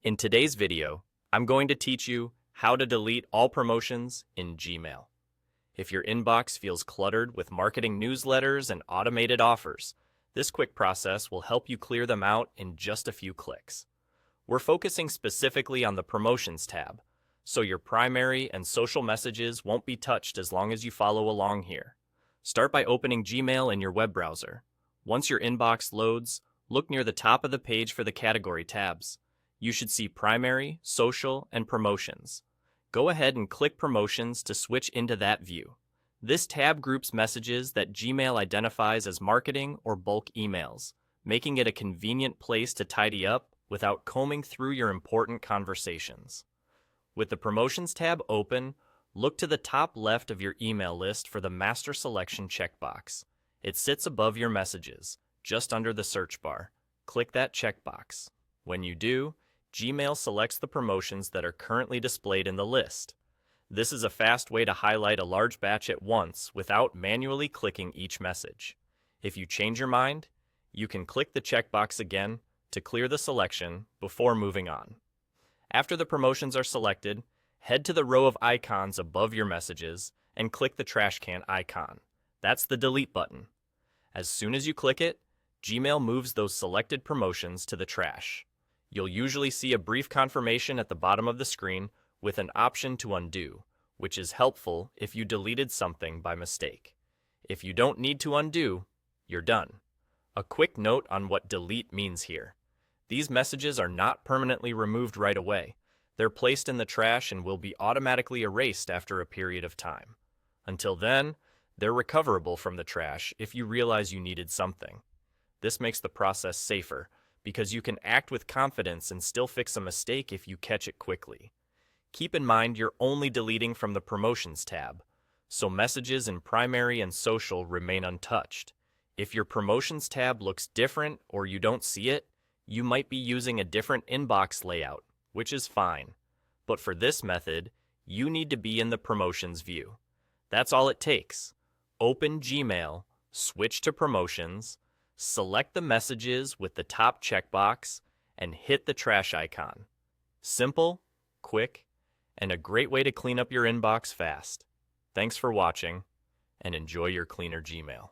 In today's video, I'm going to teach you how to delete all promotions in Gmail. If your inbox feels cluttered with marketing newsletters and automated offers, this quick process will help you clear them out in just a few clicks. We're focusing specifically on the Promotions tab, so your primary and social messages won't be touched as long as you follow along here. Start by opening Gmail in your web browser. Once your inbox loads, look near the top of the page for the category tabs. You should see Primary, Social, and Promotions. Go ahead and click Promotions to switch into that view. This tab groups messages that Gmail identifies as marketing or bulk emails, making it a convenient place to tidy up without combing through your important conversations. With the Promotions tab open, look to the top left of your email list for the Master Selection checkbox. It sits above your messages, just under the search bar. Click that checkbox. When you do, Gmail selects the promotions that are currently displayed in the list. This is a fast way to highlight a large batch at once without manually clicking each message. If you change your mind, you can click the checkbox again to clear the selection before moving on. After the promotions are selected, head to the row of icons above your messages and click the trash can icon. That's the delete button. As soon as you click it, Gmail moves those selected promotions to the trash. You'll usually see a brief confirmation at the bottom of the screen with an option to undo, which is helpful if you deleted something by mistake. If you don't need to undo, you're done. A quick note on what delete means here. These messages are not permanently removed right away. They're placed in the trash and will be automatically erased after a period of time. Until then, they're recoverable from the trash if you realize you needed something. This makes the process safer, because you can act with confidence and still fix a mistake if you catch it quickly. Keep in mind you're only deleting from the Promotions tab, so messages in Primary and Social remain untouched. If your Promotions tab looks different or you don't see it, you might be using a different inbox layout, which is fine. But for this method, you need to be in the Promotions view. That's all it takes. Open Gmail, switch to Promotions, select the messages with the top checkbox, and hit the trash icon. Simple, quick, and a great way to clean up your inbox fast. Thanks for watching, and enjoy your cleaner Gmail.